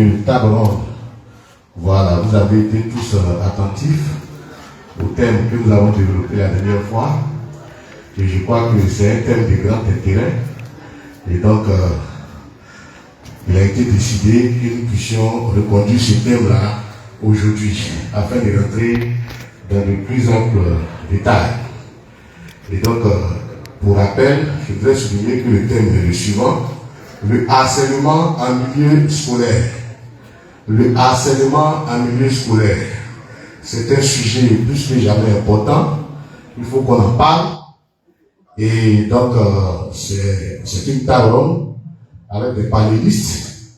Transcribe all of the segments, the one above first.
du table ronde. Voilà, vous avez été tous attentifs au thème que nous avons développé la dernière fois. Et je crois que c'est un thème de grand intérêt. Et donc, il a été décidé que nous puissions reconduire ce thème-là aujourd'hui, afin de rentrer dans de plus amples détails. Et donc, pour rappel, je voudrais souligner que le thème est le suivant: le harcèlement en milieu scolaire. Le harcèlement en milieu scolaire, c'est un sujet plus que jamais important. Il faut qu'on en parle. Et donc, c'est une table ronde avec des panélistes.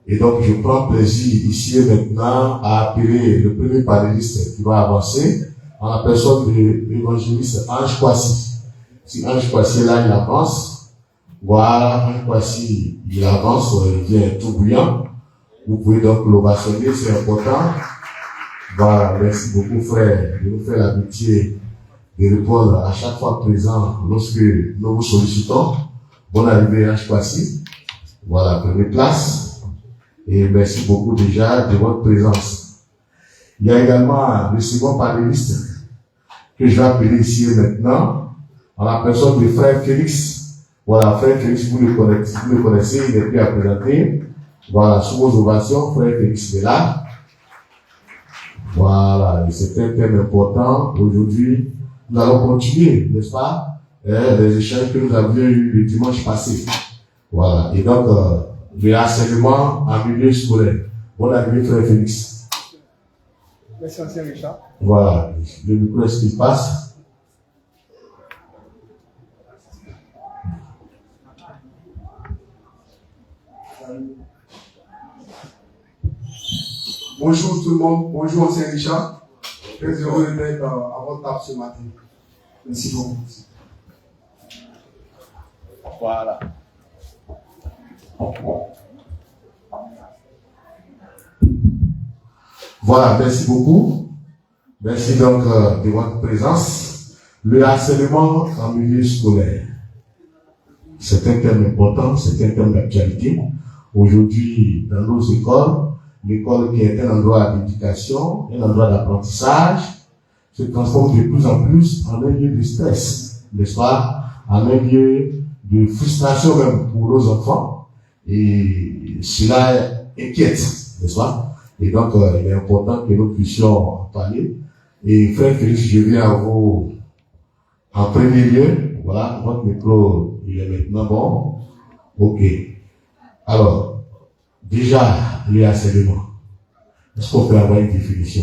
Et donc, je prends plaisir ici et maintenant à appeler le premier panéliste qui va avancer en la personne de l'évangéliste Ange Kwasi. Si Ange Kwasi est là, il avance. Voilà, Ange Kwasi, il avance, il vient tout bouillant. Vous pouvez donc l'ovationner, c'est important. Voilà, merci beaucoup, frère, de nous faire l'amitié de répondre à chaque fois présent lorsque nous vous sollicitons. Bonne arrivée, Ange Kwasi. Voilà, première place. Et merci beaucoup déjà de votre présence. Il y a également le second panéliste que je vais appeler ici et maintenant, en la personne de frère Félix. Voilà, frère Félix, vous le connaissez, il est plus à présenter. Voilà, sous vos ovations, frère Félix est là. Voilà, et c'est un thème important. Aujourd'hui, nous allons continuer, n'est-ce pas, les échanges que nous avions eus le dimanche passé. Voilà, et donc, le harcèlement en milieu scolaire. Bonne arrivée, frère Félix. Merci, ancien Richard. Voilà, le micro, est-ce qu'il passe? Bonjour tout le monde, bonjour ancien Richard. Très heureux d'être à votre table ce matin. Merci beaucoup. Voilà. Voilà, merci beaucoup. Merci donc de votre présence. Le harcèlement en milieu scolaire. C'est un thème important, c'est un thème d'actualité. Aujourd'hui, dans nos écoles, l'école qui est un endroit d'éducation, un endroit d'apprentissage, se transforme de plus en plus en un lieu de stress, n'est-ce pas? En un lieu de frustration même pour nos enfants. Et cela inquiète, n'est-ce pas? Et donc, il est important que nous puissions en parler. Et frère Félix, je viens à vous en premier lieu. Voilà, votre micro, il est maintenant bon. Ok. Alors, déjà, le harcèlement. Est-ce qu'on peut avoir une définition?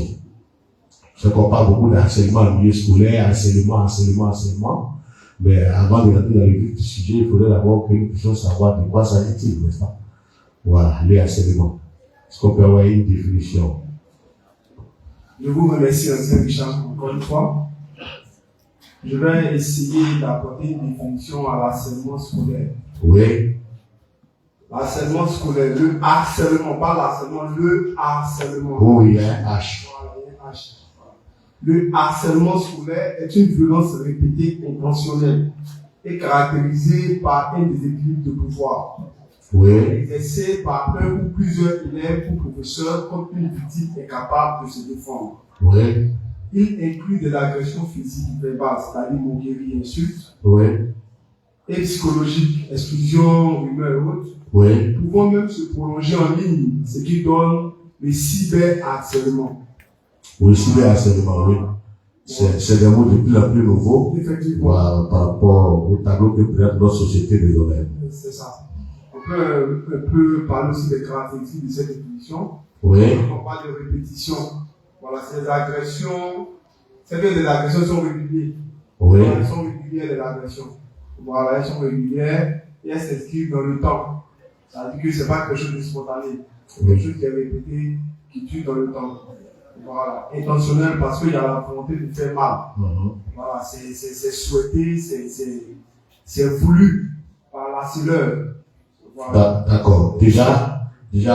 Je sais qu'on parle beaucoup de harcèlement en milieu scolaire, harcèlement. Mais avant de rentrer dans le vif du sujet, il faudrait d'abord que nous puissions savoir de quoi s'agit-il, n'est-ce pas? Voilà, le harcèlement. Est-ce qu'on peut avoir une définition? Je vous remercie, ancien Richard, encore une fois. Je vais essayer d'apporter une définition à l'harcèlement scolaire. Oui. Harcèlement scolaire, le harcèlement, pas l'harcèlement, le harcèlement. Oui, il y a un H. Voilà, il y a un H. Le harcèlement scolaire est une violence répétée intentionnelle et caractérisée par un déséquilibre de pouvoir. Oui. Exercé par un ou plusieurs élèves ou professeurs contre une victime incapable de se défendre. Oui. Il inclut de l'agression physique verbale, c'est-à-dire moquerie, insultes, Oui. et psychologique, exclusion, rumeur et autres, Oui. pouvant même se prolonger en ligne, ce qui donne le cyberharcèlement. Oui, cyberharcèlement, oui. C'est des mots de plus en plus nouveaux. Effectivement. Voilà, par rapport au tableau que présente notre société désormais. C'est ça. On peut parler aussi des caractéristiques de cette définition. Oui. On parle de répétition. Voilà, c'est des agressions. C'est que les agressions sont régulières. Oui. Voilà, elles sont régulières, les agressions. Voilà, elles sont régulières et elles s'inscrivent dans le temps. Ça veut dire que ce n'est pas quelque chose de spontané. C'est quelque chose qui est répété, qui dure dans le temps. Voilà, intentionnel parce qu'il y a la volonté de faire mal. Voilà, c'est souhaité, c'est voulu par la sileur. Voilà. D'accord. Déjà,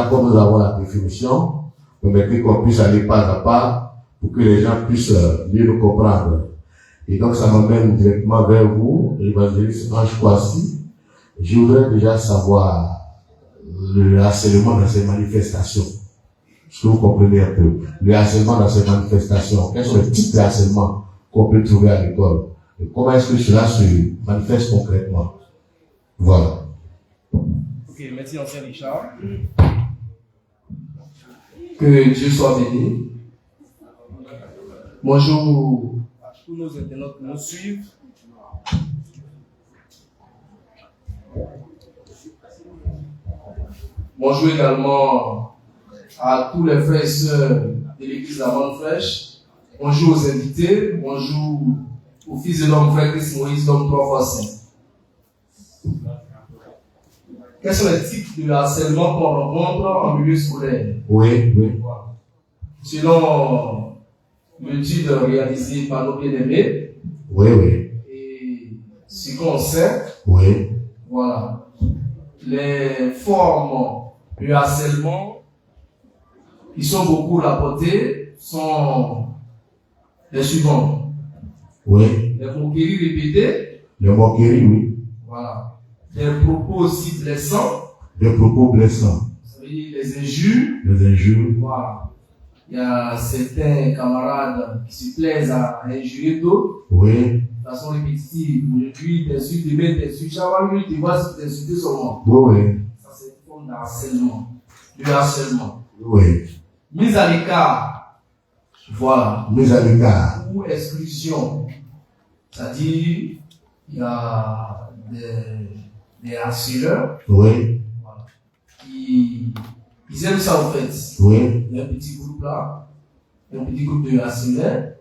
comme nous avons la définition, permettez qu'on puisse aller pas à pas pour que les gens puissent mieux nous comprendre. Et donc, ça m'amène directement vers vous, l'évangéliste Ange Kwasi. Je voudrais déjà savoir le harcèlement dans ces manifestations. Est-ce que vous comprenez un peu? Le harcèlement dans ces manifestations. Quels sont les types de harcèlement qu'on peut trouver à l'école? Et comment est-ce que cela se manifeste concrètement? Voilà. Ok, merci ancien Richard. Que Dieu soit béni. Bonjour À tous nos internautes qui nous suivent. Bonjour également à tous les frères et sœurs de l'église La Bonne Fraîche. Bonjour aux invités. Bonjour au fils de l'homme, frère Christ Moïse, l'homme 3 fois saint. Quels sont les types de harcèlement qu'on rencontre en milieu scolaire? Oui, oui. Selon l'étude réalisée par nos bien-aimés, Oui, oui. et ce qu'on sait, Oui. voilà, les formes de harcèlement qui sont beaucoup rapportées sont les suivantes. Oui. Les moqueries répétées, Les moqueries, oui. voilà, des propos aussi blessants, Des propos blessants. ça veut dire les injures, Les injures. voilà. Il y a certains camarades qui se plaisent à injurer d'autres Oui. de façon répétitive. Aujourd'hui, t'insultes, demain, t'insultes, chaque minute, tu vois t'insulter seulement. Oui, oui. Ça, c'est une forme de harcèlement. Du harcèlement. Oui. Mise à l'écart, voilà, Mise à l'écart. ou exclusion. C'est-à-dire, il y a des harceleurs Oui. voilà, qui ils aiment ça en fait. Oui. Il y a un petit groupe là, un petit groupe de harceleurs,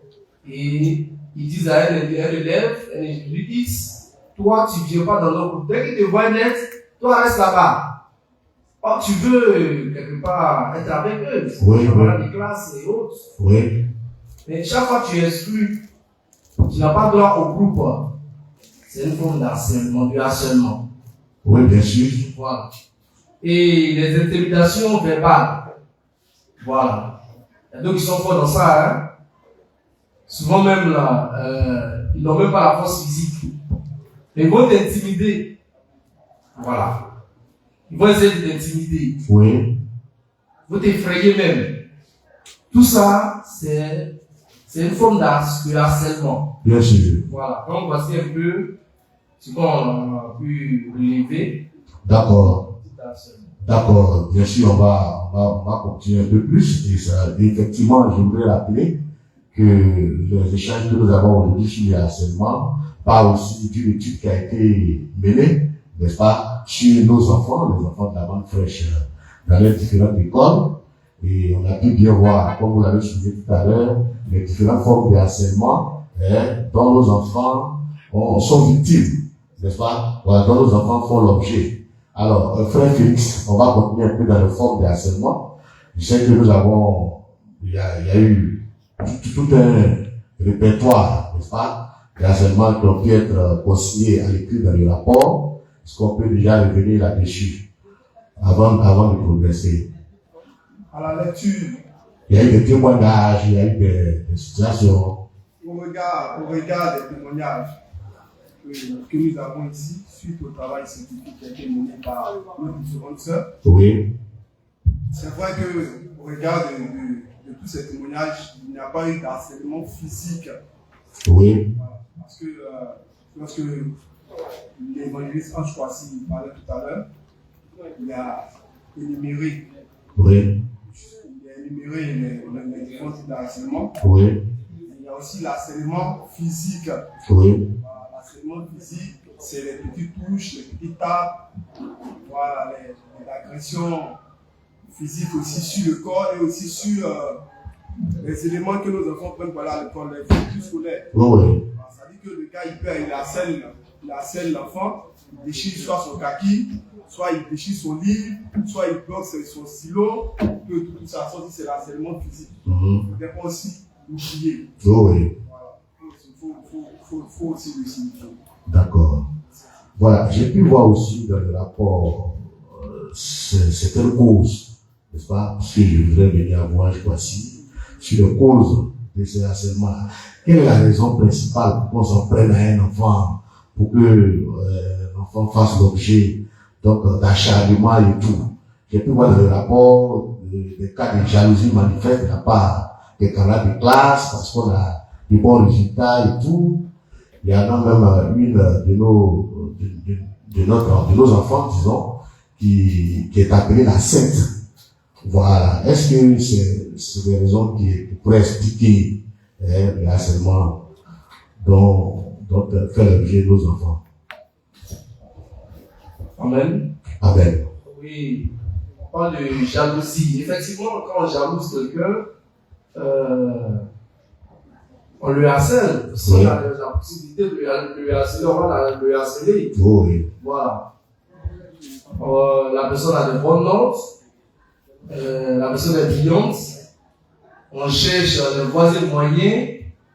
et ils disent à un élève, ils lui disent, toi tu viens pas dans notre groupe, dès qu'ils te voient net, toi reste là-bas. Or tu veux quelque part être avec eux, Oui, camarades oui. de classe et autres. Oui. Mais chaque fois que tu exclus, tu n'as pas droit au groupe. C'est une forme d'harcèlement, du harcèlement. Oui, bien sûr. Voilà. Et les intimidations verbales. Voilà. Il y a d'autres qui sont forts dans ça, hein. Souvent même là, ils n'ont même pas la force physique. Mais ils vont t'intimider. Voilà. Ils vont essayer de t'intimider. Oui. Ils vont t'effrayer même. Tout ça, c'est une forme de harcèlement. Bien sûr. Voilà. Donc voici un peu ce qu'on a pu relever. D'accord. D'accord. Bien sûr, on va continuer un peu plus. Et effectivement, j'aimerais rappeler que les échanges que nous avons aujourd'hui sur les harcèlements parlent aussi d'une étude qui a été menée, n'est-ce pas, sur nos enfants, les enfants de la Bonne Fraîche, dans les différentes écoles. Et on a pu bien voir, comme vous l'avez souligné tout à l'heure, les différentes formes de harcèlement dont nos enfants sont victimes, n'est-ce pas? Voilà, dont nos enfants font l'objet. Alors, frère Félix, on va continuer un peu dans les formes de harcèlement. Je sais que nous avons, il y a eu tout un répertoire, n'est-ce pas, de harcèlement qui ont pu être consignés à l'écrit dans le rapport. Est-ce qu'on peut déjà revenir là-dessus avant de progresser? À la lecture, Il y a eu des témoignages, il y a eu des situations. au regard des témoignages que nous avons ici, suite au travail scientifique qui a été mené par nos différentes sœurs, Oui, c'est vrai qu'au regard de tous ces témoignages, il n'y a pas eu d'harcèlement physique. oui, Voilà. Parce que lorsque l'évangéliste Ange Kwasi parlait tout à l'heure, il a énuméré oui, les différents types d'harcèlement. oui, Il y a aussi l'harcèlement physique. oui, Voilà, l'harcèlement physique, c'est les petites touches, les petites tapes, voilà, les agressions physiques aussi sur le corps et aussi sur les éléments que nos enfants prennent à l'école, les véhicules scolaires. oui, oui, Voilà, ça dit que le gars il harcèle l'enfant, il déchire soit son kaki, soit il déchire son livre, soit il bloque son stylo, que tout ça, ça c'est l'harcèlement physique. mhm, Il ne faut pas aussi l'oublier. oui, oui. Voilà. Faut aussi le signifier. D'accord. Voilà, j'ai pu voir aussi dans le rapport certaines causes, n'est-ce pas? Parce que je voudrais venir voir, je crois, sur les causes de ces harcèlements. Quelle est la raison principale pour qu'on s'en prenne à un enfant, pour que l'enfant fasse l'objet d'acharnement et tout? j'ai pu voir dans le rapport des cas de jalousie manifeste de la part des camarades de classe parce qu'on a des bons résultats et tout. Il y en a même une de nos enfants, disons, qui est appelée la sainte. Voilà. Est-ce que c'est des raisons qui pourraient expliquer le harcèlement dont fait l'objet nos enfants? Amen. Amen. Oui, on parle de jalousie. Effectivement, quand on jalouse quelqu'un, on le harcèle. Si on a la possibilité de le harceler, on va le harceler. Oui. Voilà. La personne a de bonnes notes, la personne est brillante, on cherche les voies et moyens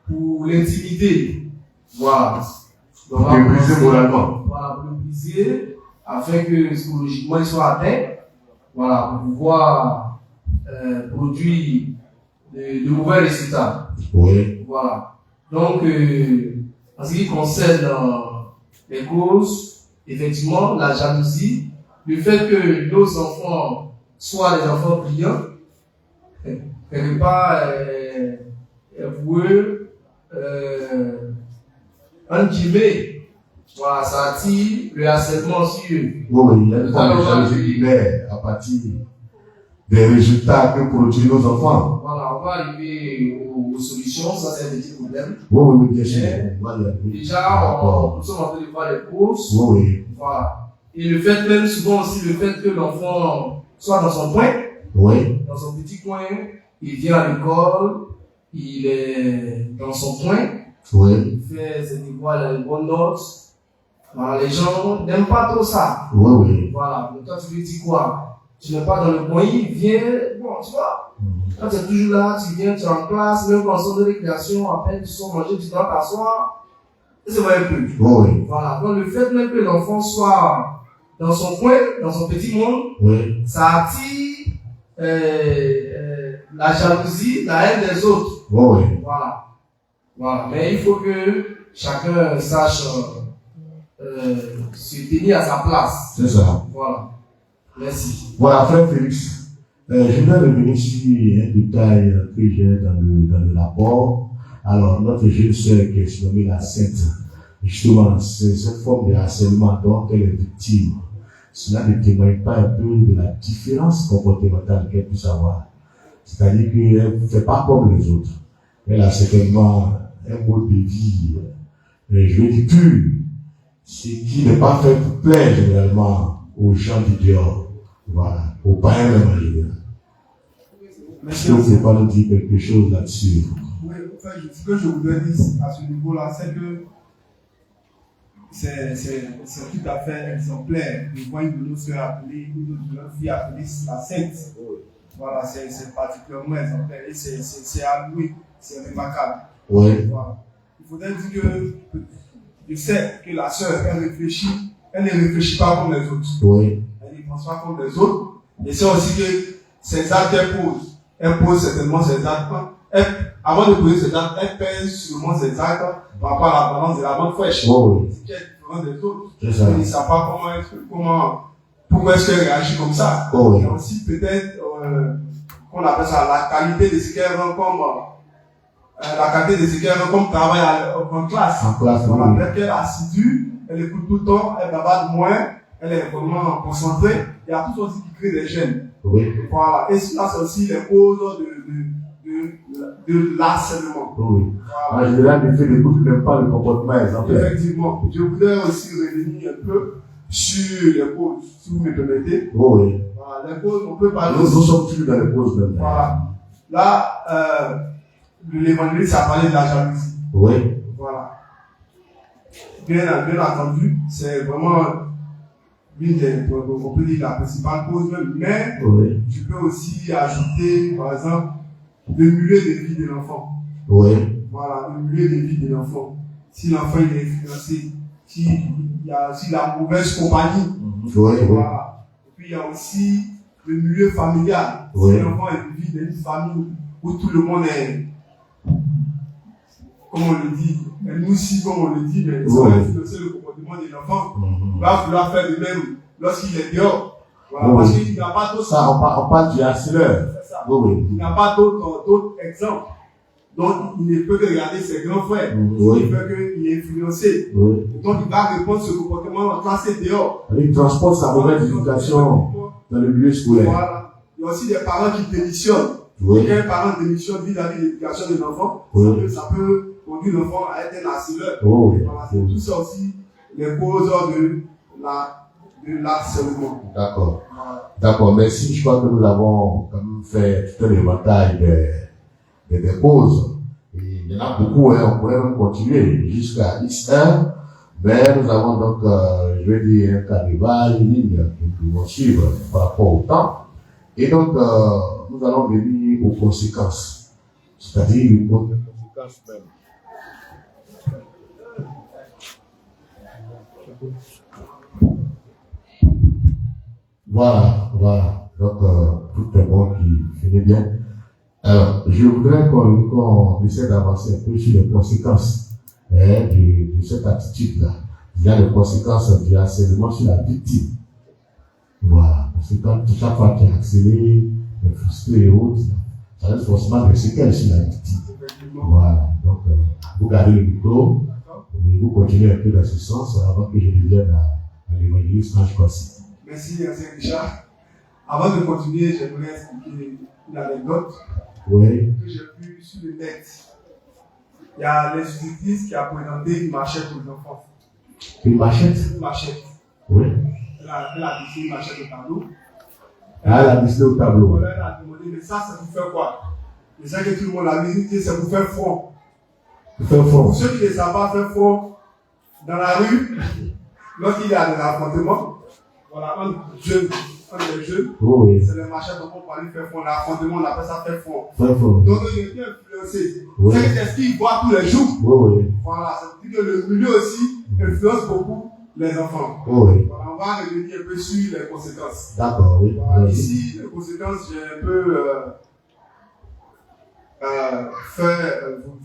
pour l'intimider. Voilà. Donc, pour le briser moralement. Voilà, pour le briser, afin que psychologiquement il soit atteint. Voilà, pour pouvoir produire de mauvais résultats. Oui. Voilà. Donc, en ce qui concerne les causes, effectivement, la jalousie, le fait que nos enfants soient des enfants brillants, quelque part, pour eux, un guillemets, voilà, ça attire le harcèlement sur eux. Oui, il y a une forme de jalousie qui naît à partir des résultats que produisent nos enfants. Voilà, on va arriver aux solutions, ça c'est un petit problème. Oui, bien sûr. Déjà, nous sommes en train de voir les causes. Oui. Voilà. Et le fait même, souvent aussi, le fait que l'enfant soit dans son coin, dans son petit coin, il vient à l'école, il est dans son coin, il fait ses devoirs, il a les bonnes notes. Voilà, les gens n'aiment pas trop ça. Voilà, mais toi tu lui dis quoi? Tu n'es pas dans le coin, il vient, bon, tu vois. Quand tu es toujours là, tu viens, tu es en classe, même quand on sort de récréation, à peine tu sors manger, tu dois t'asseoir. C'est vrai un peu. Voilà, donc le fait même que l'enfant soit dans son coin, dans son petit monde, ça attire la jalousie, la haine des autres. Voilà. Voilà. Mais il faut que chacun sache se tenir à sa place. C'est ça. Voilà. Merci. Voilà, frère Félix. Je voudrais revenir sur un détail que j'ai dans le rapport. Alors, notre jeune sœur qui est surnommée la Sainte, justement, c'est cette forme de harcèlement dont elle est victime. Cela ne témoigne pas un peu de la différence comportementale qu'elle puisse avoir. C'est-à-dire qu'elle ne fait pas comme les autres. Elle a certainement un mode de vie, je veux dire pur, ce qui n'est pas fait pour plaire généralement aux gens du dehors. Voilà, aux païens même en général. Est-ce que vous ne pouvez pas nous dire quelque chose là-dessus? Oui, enfin, ce que je voudrais dire à ce niveau-là, c'est que c'est tout à fait exemplaire de voir une de nos soeurs appelée, une de nos filles appelée la Sainte. Voilà, c'est particulièrement exemplaire et c'est à louer, c'est remarquable. Voilà. Il faudrait dire que je sais que la sœur, elle ne réfléchit pas comme les autres. Elle ne pense pas comme les autres. Et c'est aussi que ses actes elle pose certainement ses actes. Avant de poser ses actes, elle pèse sûrement ses actes par rapport à la balance de la bonne fraîche. Ce qui est différent des autres. Elle ne sait pas pourquoi est-ce qu'elle réagit comme ça. Il y a aussi peut-être, qu'on appelle ça la qualité de ce qu'elle rend comme travail en classe. Voilà, peut-être qu'elle est assidue, elle écoute tout le temps, elle bavarde moins, elle est vraiment concentrée. Il y a tout aussi qui crée des gènes. Voilà. Et cela, c'est aussi les causes de l'harcèlement. En général, le fait d'écouter même pas le comportement exemplaire. Effectivement. Je voudrais aussi revenir un peu sur les causes, si vous me permettez. Voilà. Les causes, on peut parler. Nous sommes toujours dans les causes même. Voilà. Là, l'évangéliste a parlé de la jalousie. Voilà. Bien entendu, c'est vraiment l'une des, on peut dire la principale cause même, mais je peux aussi ajouter, par exemple, le milieu de vie de l'enfant. Voilà, le milieu de vie de l'enfant. Si l'enfant il est influencé, il y a aussi la mauvaise compagnie. Voilà. Et puis il y a aussi le milieu familial. Si l'enfant vit dans une famille où tout le monde est, comme on le dit, nous aussi, comme on le dit, mais ça va influencer le comportement de l'enfant. Il va vouloir faire de même lorsqu'il est dehors. Voilà, Oui. parce qu'il n'y a pas d'autres. Ça, on parle du harceleur. C'est ça. Oui, oui. Il n'y a pas d'autres exemples. Donc, il ne peut que regarder ses grands frères. Oui. Il peut qu'il est influencé. Oui. Donc, il va répondre ce comportement en classe et dehors. Il transporte sa mauvaise éducation dans le milieu scolaire. Voilà. Il y a aussi des parents qui démissionnent. Oui. Quand un parent démissionne vis-à-vis de l'éducation de l'enfant, Oui. ça peut conduire l'enfant à être un harceleur. Oh, oui. Voilà, c'est tout ça aussi les causes de l'harcèlement. D'accord. Voilà. D'accord, merci. Je crois que nous avons quand même fait tout un éventail des causes. Et il y en a beaucoup, hein, on pourrait même continuer jusqu'à X1, mais nous avons donc, je vais dire, un carnaval, une ligne que nous pouvons suivre par rapport au temps. Et donc, nous allons venir aux conséquences, c'est-à-dire les conséquences même. Voilà. Donc, tout est bon qui finit bien. Alors, je voudrais qu'on essaie d'avancer un peu sur les conséquences de cette attitude-là. Il y a les conséquences du harcèlement sur la victime. Voilà. Parce que quand chaque fois qu'il est harcelé, frustré et autres, ça reste forcément des séquelles sur la victime. Voilà. Donc, vous gardez le micro, et vous continuez un peu dans ce sens avant que je devienne à l'évangéliste quand je passe. Merci, Ancien Richard. Avant de continuer, j'aimerais expliquer une anecdote Oui. que j'ai vue sur le net. Il y a l'institutrice qui a présenté une machette aux enfants. Une machette? Une machette. Oui. Elle a dessiné une machette au tableau. Elle a dessiné au tableau. Voilà, elle a demandé, mais ça pour faire quoi? C'est ça que tout le monde a visité, c'est pour faire front. Pour faire front. Pour ceux qui ne savent pas faire front dans la rue, lorsqu'il y a de l'affrontement, voilà, entre les jeunes, Oui. c'est les machettes dont on parle faire front. L'affrontement, on appelle ça faire front. Faire front. Donc, il est bien influencé. Oui. C'est ce qu'il voit tous les jours. Oui. Voilà, ça veut dire que le milieu aussi influence beaucoup les enfants. Oui. Voilà, on va revenir un peu sur les conséquences. D'accord, oui. Voilà, ici, les conséquences, j'ai un peu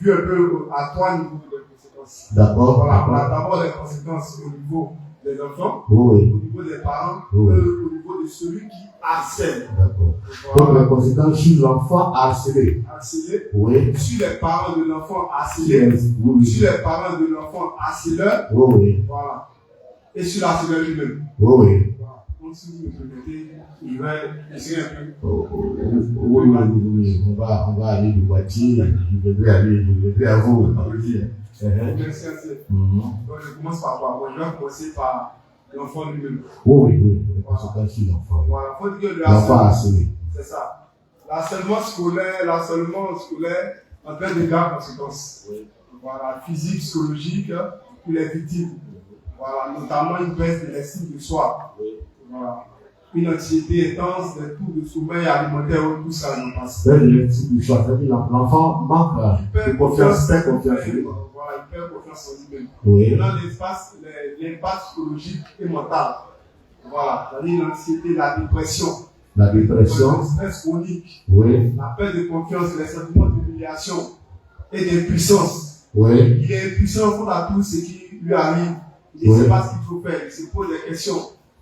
vu un peu à trois niveaux de conséquences. D'accord. Voilà, on a d'abord les conséquences au niveau des enfants, Oui. au niveau des parents, Oui. au niveau de celui qui harcèle. D'accord. Voilà. Donc, les conséquences sur l'enfant harcelé. Harcelé, Oui. sur les parents de l'enfant harcelé, Oui. sur les parents de l'enfant harceleur, Oui. voilà, et sur l'harceleur lui-même. Oui. Voilà. Donc, si vous me permettez, je vais essayer un peu. Oui. On va aller de moitié. Je vais à vous. Merci, donc, je commence par quoi? Moi, je vais commencer par l'enfant lui-même. Oui. Les conséquences sur l'enfant. Voilà, il faut dire que le L'enfant harcèlement, harcelé. c'est ça. L'harcèlement scolaire entraîne de graves conséquences. Voilà, physique, psychologique, pour les victimes. Voilà, notamment une baisse de l'estime de soi. Voilà. Une anxiété intense, des troubles de sommeil alimentaire, tout ça, j'en passe. L'enfant manque de confiance, perd confiance en lui. Voilà, il perd confiance en lui-même. Oui. Dans l'impact psychologique et mental. Voilà, c'est-à-dire l'anxiété, la dépression. La dépression. Le stress chronique. Oui. La perte de confiance, les sentiments d'humiliation et d'impuissance. Oui. Il est impuissant face à tout ce qui lui arrive. Il ne sait pas ce qu'il faut faire. Il se pose des questions.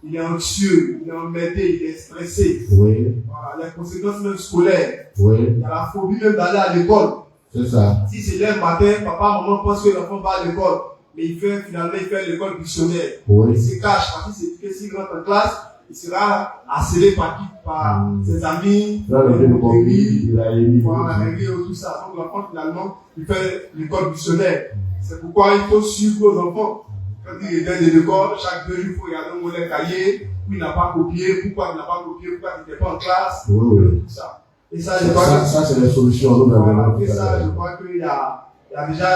Il est anxieux, il est emmêlé, il est stressé. Oui. Voilà, les conséquences même scolaires. Oui. Il y a la phobie même d'aller à l'école. C'est ça. Si c'est le matin, papa, maman pense que l'enfant va à l'école. Mais finalement, il fait l'école missionnaire. Oui. Il se cache parce que s'il rentre en classe, il sera harcelé par ses amis, Là, le il il a élu. voilà, tout ça. Donc l'enfant, finalement, il fait l'école missionnaire. C'est pourquoi il faut suivre aux enfants. Quand il revient de l'école, chaque 2 jours, il faut regarder où est le cahier, où il n'a pas copié, pourquoi il n'a pas copié, pourquoi il n'était pas en classe, Oui. tout ça. Et ça, je crois que Ça, c'est les solutions. voilà, et ça, je crois qu'il y a déjà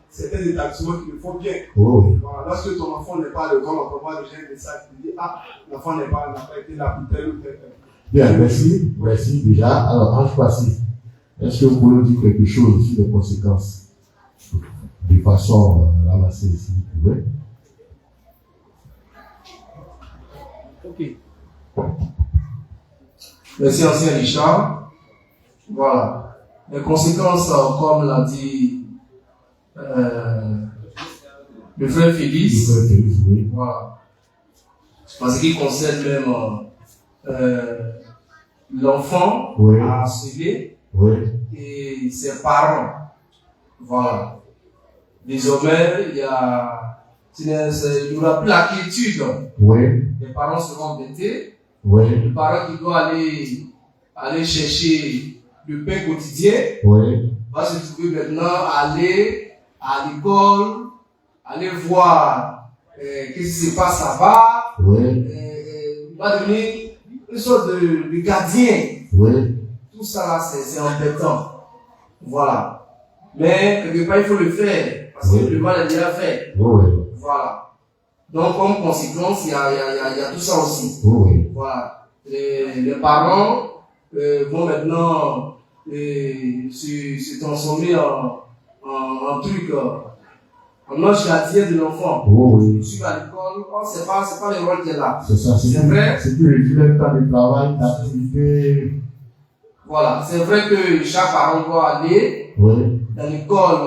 certains établissements qui le font bien. Oui. Voilà, lorsque ton enfant n'est pas à l'école, on peut voir déjà un message qui dit l'enfant n'a pas été là pour tel ou tel. Bien, merci déjà. Alors, Ange Passy, est-ce que vous pouvez nous dire quelque chose sur les conséquences de façon ramassée si vous pouvez? Ok. Merci, Ancien Richard. Voilà. Les conséquences, comme l'a dit le frère Félix, Oui. voilà. En ce qui concerne même l'enfant Oui. à harceler Oui. et ses parents. Voilà. Désormais, il n'y aura plus l'inquiétude. Oui. Les parents seront embêtés. Oui. Le parent qui doit aller chercher le pain quotidien Oui. va se trouver maintenant aller à l'école, aller voir qu'est-ce qui se passe là-bas. Oui. Il va devenir une sorte de gardien. Oui. Tout ça là, c'est embêtant. Voilà. Mais quelque part, il faut le faire. Parce que le mal est déjà fait. Oui. Voilà. Donc, comme conséquence, il y a tout ça aussi. Oui. Voilà. Les parents vont maintenant se transformer en truc, en ange gardien de l'enfant. Oui. Je suis à l'école, c'est pas le rôle qui est là. C'est ça, c'est vrai. C'est que le temps de travail, d'activité. Voilà. C'est vrai que chaque parent doit aller dans l'école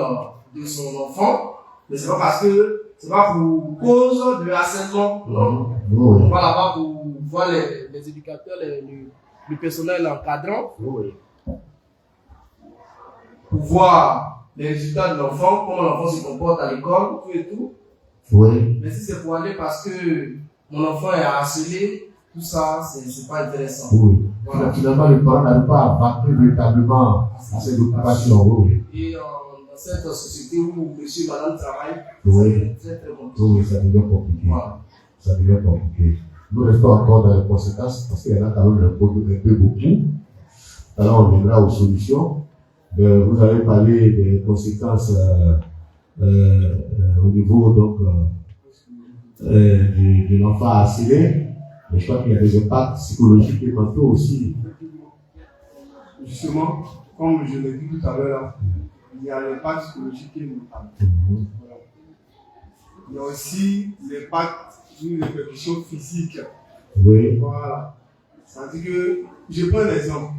de son enfant, mais c'est pas parce que c'est pas pour cause de harcèlement. Non. On va là-bas pour voir les éducateurs, le personnel encadrant, pour voir les résultats de l'enfant, comment l'enfant se comporte à l'école, tout et tout. Oui. Mais si c'est pour aller parce que mon enfant est harcelé, tout ça, c'est pas intéressant. Oui. Voilà. Finalement, le parent n'arrive pas à battre véritablement à cette occupation. Oui. Et dans cette société où monsieur et madame travaillent, Oui. c'est très compliqué. Oui, ça devient compliqué. Voilà. Ça devient compliqué. Nous restons encore dans les conséquences parce qu'il y en a quand même un peu beaucoup. Alors, on viendra aux solutions. Vous avez parlé des conséquences au niveau donc de l'enfant harcelé. Mais je crois qu'il y a des impacts psychologiques et mentaux aussi. Justement, comme je l'ai dit tout à l'heure, il y a l'impact psychologique et mental. Voilà. Il y a aussi l'impact d'une répercussion physique. Oui. Voilà. C'est-à-dire que, je prends l'exemple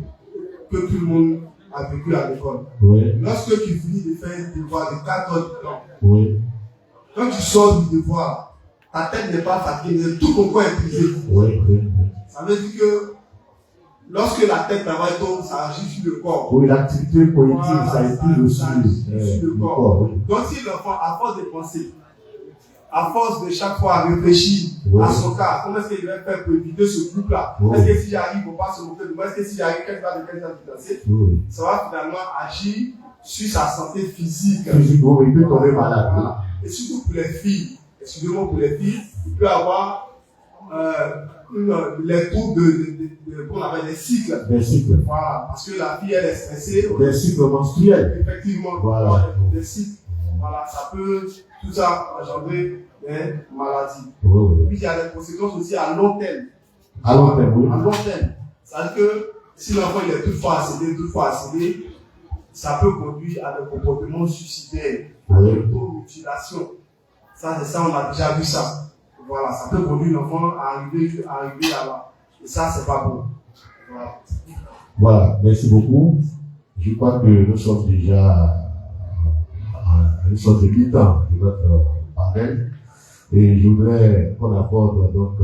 que tout le monde a vécu à l'école. Oui. Lorsque tu finis de faire un devoir de 4 heures de temps, Oui. quand tu sors du devoir, ta tête n'est pas fatiguée, mais tout ton corps est épuisé. Oui. Oui. Ça veut dire que lorsque la tête travaille tôt, ça agit sur le corps. Oui, l'activité cognitive, Voilà, ça épuise aussi sur le corps. Oui. Donc si l'enfant, à force de penser, à force de chaque fois réfléchir à son cas, comment est-ce qu'il va faire pour éviter ce groupe-là? Est-ce que si j'arrive, on va pas se moquer de moi? Est-ce que si j'arrive, quelqu'un va de danser? Ça va finalement agir sur sa santé physique. Physiquement, il peut tomber malade. Voilà. Et surtout pour les filles, excusez-moi pour les filles, il peut avoir les troubles qu'on appelle des cycles. Des cycles. Voilà, parce que la fille elle est stressée. Des cycles menstruels. Effectivement, voilà. Des cycles. Voilà, ça peut tout ça engendrer des maladies. Oui. Et puis il y a des conséquences aussi à long terme. À long terme, oui. À long terme. C'est-à-dire que si l'enfant il est toutefois harcelé, ça peut conduire à des comportements suicidaires, à des automutilation. Ça, c'est ça, on a déjà vu ça. Voilà, ça peut conduire l'enfant à arriver là-bas. Et ça, c'est pas bon. Voilà, merci beaucoup. Je crois que nous sommes déjà à une sorte de mi-temps de notre panel. Et je voudrais qu'on apporte donc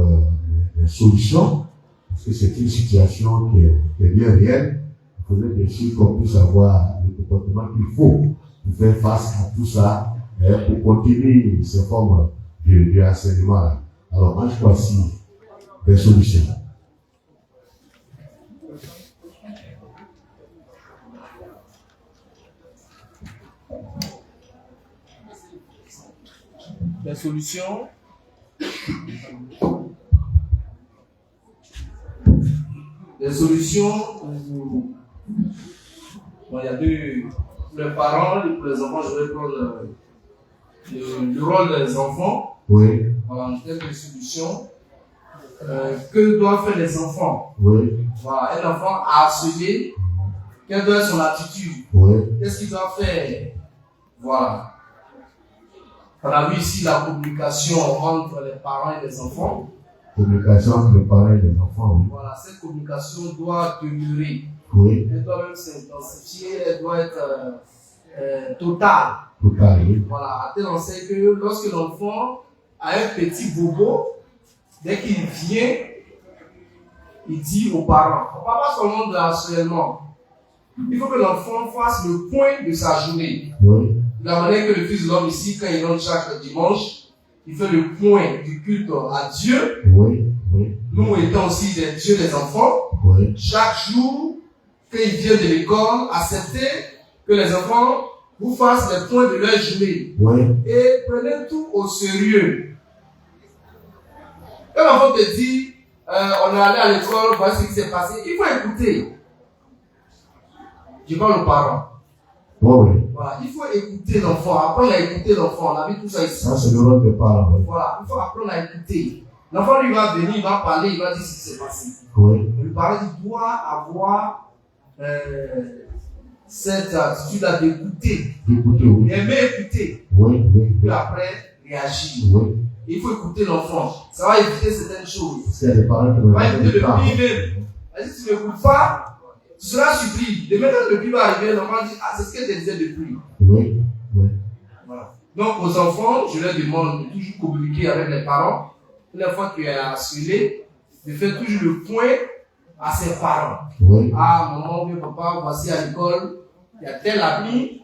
des solutions, parce que c'est une situation qui est bien réelle. Il faudrait bien sûr qu'on puisse avoir le comportement qu'il faut pour faire face à tout ça, pour continuer ces formes de harcèlement. Alors, moi, je crois aussi des solutions. Les solutions. Les solutions, bon, il y a deux. Pour les parents et pour les enfants, je vais prendre le rôle des enfants. Oui. Voilà, en termes de solutions. Que doivent faire les enfants? Oui. Voilà, un enfant harcelé, quelle doit être son attitude? Oui. Qu'est-ce qu'il doit faire? Voilà. On a vu ici la communication entre les parents et les enfants. Communication entre les parents et les enfants, oui. Voilà, cette communication doit demeurer. Oui. Elle doit même s'intensifier, elle doit être totale. Totale, oui. Voilà, à tel enseigne que lorsque l'enfant a un petit bobo, dès qu'il vient, il dit aux parents, on ne parle pas seulement de harcèlement. Il faut que l'enfant fasse le point de sa journée. Oui. De la manière que le Fils de l'homme ici, quand il rentre chaque dimanche, il fait le point du culte à Dieu. Oui. Oui. Nous étant aussi des dieux des enfants, Oui. chaque jour, quand ils viennent de l'école, acceptez que les enfants vous fassent les points de leur journée. Oui. Et prenez tout au sérieux. Quand l'enfant te dit, on est allé à l'école, voilà ce qui s'est passé, il faut écouter. Je parle aux parents. Oui. Voilà, il faut écouter l'enfant, apprendre à écouter l'enfant. On a vu tout ça ici. Ça, c'est le rôle des parents. Oui. Voilà, il faut apprendre à écouter. L'enfant lui va venir, il va parler, il va dire ce qui s'est passé. Oui. Le parent il doit avoir cette attitude-là d'écouter. Écoutez, oui. Aimer écouter. Oui, oui. Puis après, réagir. Oui. Il faut écouter l'enfant. Ça va éviter certaines choses. Parce qu'il y a des parents qui Ça va éviter le pas. pire même. Si tu ne m'écoutes pas, tu seras surpris. Demain, quand le pire va arriver, l'enfant dit, ah, c'est ce qu'elle te disait depuis. Oui. Oui. Voilà. Donc, aux enfants, je leur demande de toujours communiquer avec les parents. Une fois que tu es assuré, de faire toujours le point à ses parents. Oui. Ah, maman, oui, papa, voici à l'école, il y a tel ami.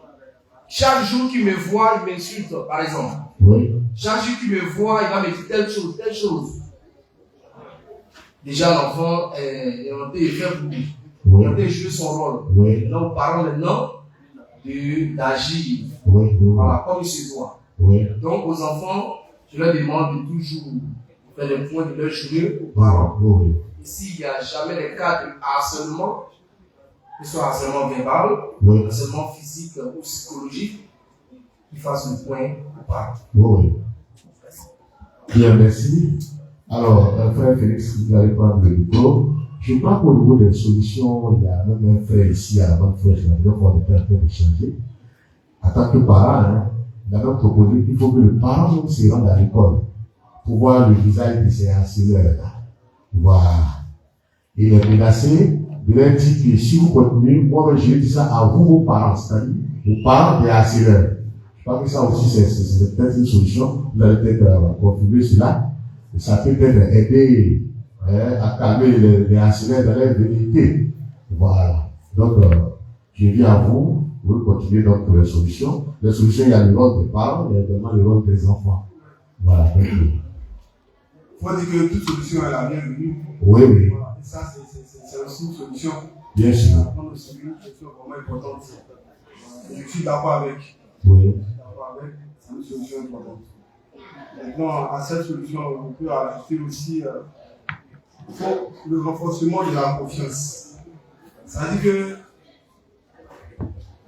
Chaque jour qu'il me voit, il m'insulte, par exemple. Oui. Chaque jour qu'il me voit, il va me dire telle chose, telle chose. Déjà, l'enfant est en train de faire beaucoup. Il est en train de jouer son rôle. Oui. Donc, aux parents maintenant d'agir. Oui. Voilà, comme il se doit. Oui. Donc, aux enfants, je leur demande de toujours faire les points de leur journée aux parents. Oui. Et s'il n'y a jamais des cas de harcèlement, que ce soit harcèlement verbal, Oui. harcèlement physique ou psychologique, qu'ils fassent le point aux parents. Oui. Bien, merci. Alors, frère Félix, vous allez prendre le micro. Je crois qu'au niveau des solutions, il y a même un frère ici à la banque frère, je vais pouvoir en train d'échanger. En tant que parent, hein, il a même proposé qu'il faut que le parent même se rende à l'école pour voir le visage de ses harceleurs. Voilà. Il est menacé de leur dire que si vous continuez, moi je dis ça à vous, vos parents, c'est-à-dire aux parents des harceleurs. Je crois que ça aussi, c'est peut-être une solution. Vous allez peut-être confirmer cela. Et ça peut peut-être aider à calmer les harceleurs dans leur vérité. Voilà. Donc, je dis à vous, vous continuez donc pour les solutions. Les solutions, il y a le rôle des parents, il y a également le rôle des enfants. Voilà. Donc, Il faut dire que toute solution est la bienvenue. oui, oui. Voilà. Et ça, c'est aussi une solution. Bien sûr. Prendre aussi une question vraiment importante. Je suis d'accord avec. Oui. C'est une solution importante. Maintenant, à cette solution, on peut ajouter aussi le renforcement de la confiance. C'est-à-dire que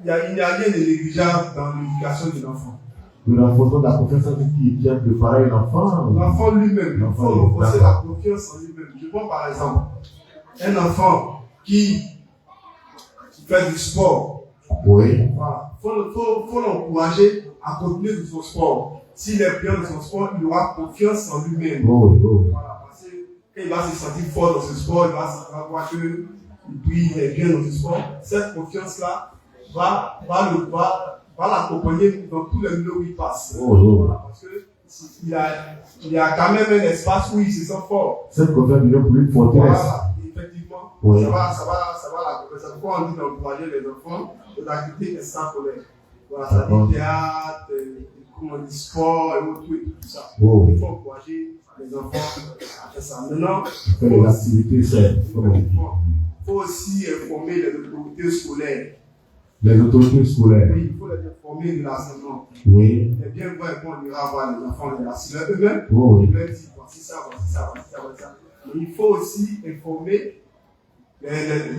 il n'y a rien de négligeable dans l'éducation de l'enfant. Le renforcement de la confiance qui a préparé l'enfant. L'enfant lui-même, il faut renforcer la confiance en lui-même. Je prends par exemple un enfant qui fait du sport. Oui. Voilà. Faut l'encourager à continuer de son sport. S'il est bien dans son sport, il aura confiance en lui-même. Oui, oui. Voilà. Parce que quand il va se sentir fort dans ce sport, il va voir qu'il est bien dans ce sport. Cette confiance-là va l'accompagner dans tous les milieux où il passe. Voilà. Parce que il y a quand même un espace où il se sent fort. Cette confiance devient pour lui une forteresse. Voilà. Effectivement, oui. ça va l'accompagner. C'est pourquoi on dit d'encourager les enfants aux activités extrascolaires. Voilà, ça dit théâtre, comment on dit sport et autres et tout ça. Il faut encourager les enfants à faire ça. Maintenant, faire des activités saines. Il faut aussi informer les autorités scolaires. Les autorités scolaires. Oui, il faut les informer de l'harcèlement. Oui. Il est bien vrai qu'on ira voir les enfants les harceleurs eux-mêmes. Oui. Ils leur disent voici ça. Mais il faut aussi informer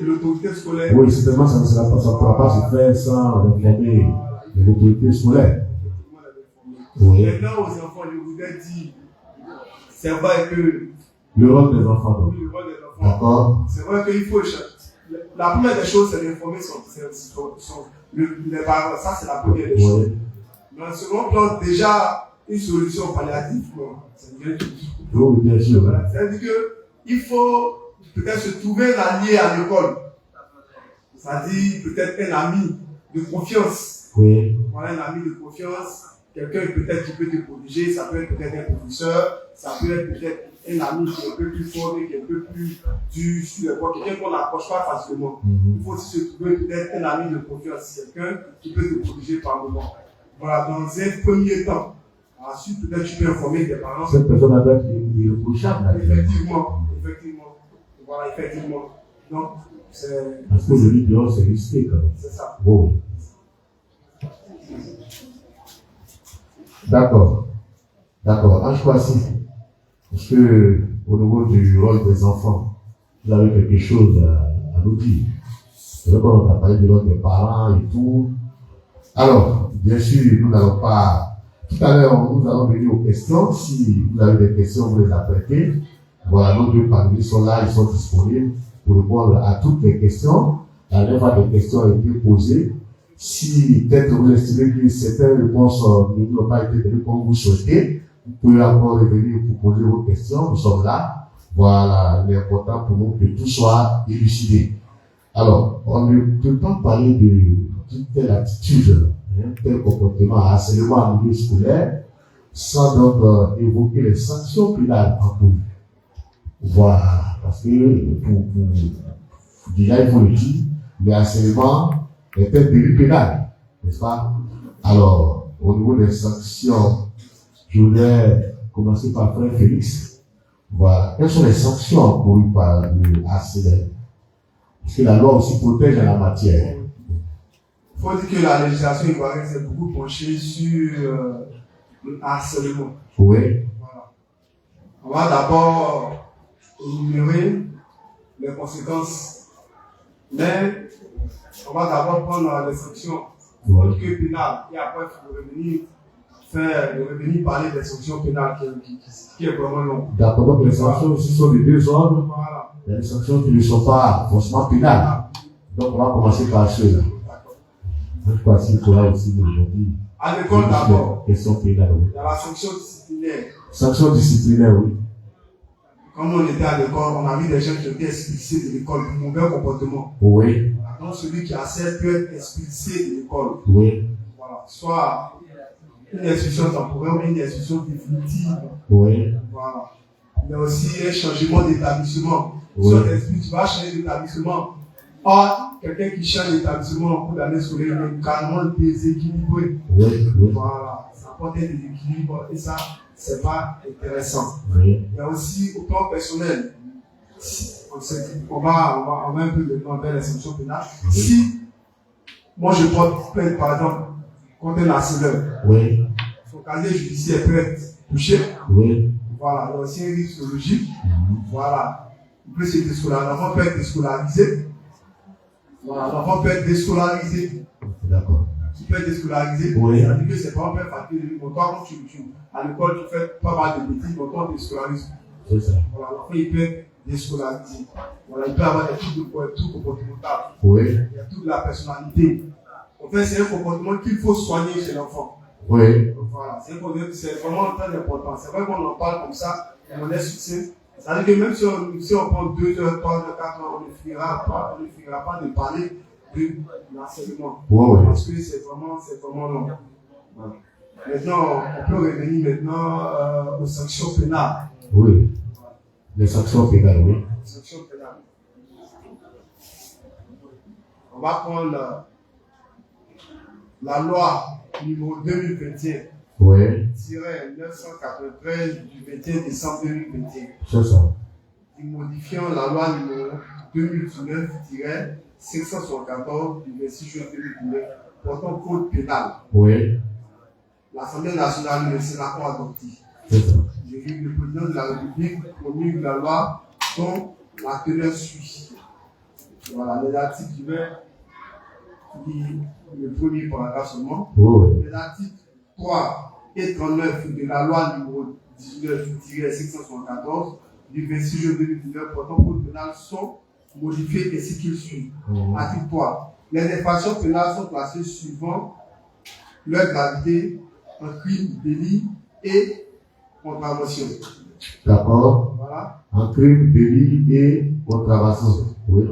l'autorité scolaire. Oui, certainement, ça ne pourra pas se faire sans informer les autorités scolaires. Oui. Maintenant, aux enfants, je voudrais dire, c'est vrai que. Le rôle des enfants. Oui, le rôle des enfants. D'accord. C'est vrai qu'il faut. La première des choses, c'est d'informer les parents. Ça, c'est la première des choses. Dans le second plan, déjà, une solution palliative, c'est bien tout. Oui, bien sûr. Voilà. C'est-à-dire qu'il faut peut-être se trouver un allié à l'école. C'est-à-dire peut-être un ami de confiance. Oui. Voilà, un ami de confiance. Quelqu'un peut-être qui peut te protéger. Ça peut être peut-être un professeur. Ça peut être peut-être un ami qui est un peu plus fort et qui est un peu plus dur sur les bords, quelqu'un qu'on n'approche pas facilement. Il faut aussi se trouver peut-être un ami de confiance, quelqu'un qui peut te corriger par moment. Voilà, dans un premier temps. Ensuite, peut-être tu peux informer tes parents. Cette personne doit être irréprochable. Effectivement. Voilà, effectivement. Donc, c'est. Parce que je dis dehors, c'est risqué quand même. C'est ça. Bon. D'accord. En choisit. Parce que, au niveau du rôle des enfants, vous avez quelque chose à nous dire. C'est vrai qu'on a parlé du rôle des parents et tout. Alors, bien sûr, nous n'allons pas. Tout à l'heure, nous allons venir aux questions. Si vous avez des questions, vous les apprêtez. Voilà, nos deux panélistes sont là, ils sont disponibles pour répondre à toutes les questions. La dernière fois, des questions ont été posées. Si peut-être vous estimez que certaines réponses n'ont pas été données comme vous souhaitez, vous pouvez encore revenir pour poser vos questions. Nous sommes là. Voilà, l'important pour nous que tout soit élucidé. Alors, on ne peut pas parler d'une telle attitude, tel comportement, harcèlement en milieu scolaire, sans donc évoquer les sanctions pénales en cours. Voilà, parce que déjà il faut le dire, le harcèlement est un délit pénal, n'est-ce pas? Alors, au niveau des sanctions, je voudrais commencer par Frère Félix. Voilà, quelles sont les sanctions encourues par le harcèlement? Parce que la loi aussi protège en la matière. Il faut dire que la législation ivoirienne s'est beaucoup penchée sur le harcèlement. Oui. Voilà. On va d'abord énumérer les conséquences, mais on va d'abord prendre les sanctions pénales et après il faut revenir parler des sanctions pénales qui est vraiment long. D'accord, donc les sanctions aussi sont de deux ordres. Voilà. Il y a des sanctions qui ne sont pas forcément pénales. Donc on va commencer par ceux-là. Je crois qu'il faudra aussi aujourd'hui. À l'école d'abord. Question pénale, oui. Il y a la sanction disciplinaire. Sanction disciplinaire, oui. Quand on était à l'école, on a vu des gens qui étaient expulsés de l'école pour mauvais comportement. Oui. Voilà. Donc celui qui harcèle peut être expulsé de l'école. Oui. Voilà. Soit une expulsion temporaire ou une expulsion définitive. Oui. Voilà. Il y a aussi un changement d'établissement. Oui. Soit tu vas changer d'établissement. Or, quelqu'un qui change d'établissement en cours d'année scolaire, il est carrément déséquilibré. Oui. Voilà. Ça apporte un déséquilibre et ça, c'est pas intéressant. Oui. Il y a aussi au plan personnel. On va un peu maintenant vers les sanctions pénales. Si moi je porte plainte par exemple contre un harceleur, Oui. son casier judiciaire peut être touché. Oui. Voilà, il y a aussi un risque logique. Voilà. Il peut se déscolariser. L'enfant peut être déscolarisé. Voilà, l'enfant peut être déscolarisé. D'accord. Tu peux être déscolarisé. Oui. C'est-à-dire que ses parents peuvent fatiguer. Toi, quand à l'école, tu fais pas mal de bêtises, donc on te déscolarise. C'est ça. Voilà, l'enfant, il peut être déscolarisé. Voilà, il peut avoir des troubles comportementaux. Oui. Il y a toute la personnalité. En fait, c'est un comportement qu'il faut soigner chez l'enfant. Oui. Donc, voilà, c'est vraiment très important. C'est vrai qu'on en parle comme ça, et on est succès. C'est-à-dire que même si on prend 2 heures, 3 heures, 4 heures, on ne finira pas de parler de l'harcèlement. Oui. Parce que c'est vraiment long. Voilà. Maintenant, on peut revenir aux sanctions pénales. Oui. Les sanctions pénales, oui. Sanctions pénales. On va prendre la loi numéro 2021. Oui. -993 du 21 décembre 2021. C'est ça. Modifiant la loi numéro 2019-574 du 26 juin 2019 portant code pénal. Oui. L'Assemblée nationale et le Sénat ont adopté. C'est ça. Le président de la République promulgue la loi dont la teneur suit. Voilà, les articles du maire qui le premier paragraphe seulement. Oui. Les articles 3 et 39 de la loi numéro 19-574 du 26 juin 2019 portant code pénal sont modifiés ainsi qu'ils suivent. Article 3. Les infractions pénales sont classées suivant leur gravité en crime, délit et contravention. D'accord. Voilà. En crime, délit et contravention. Oui.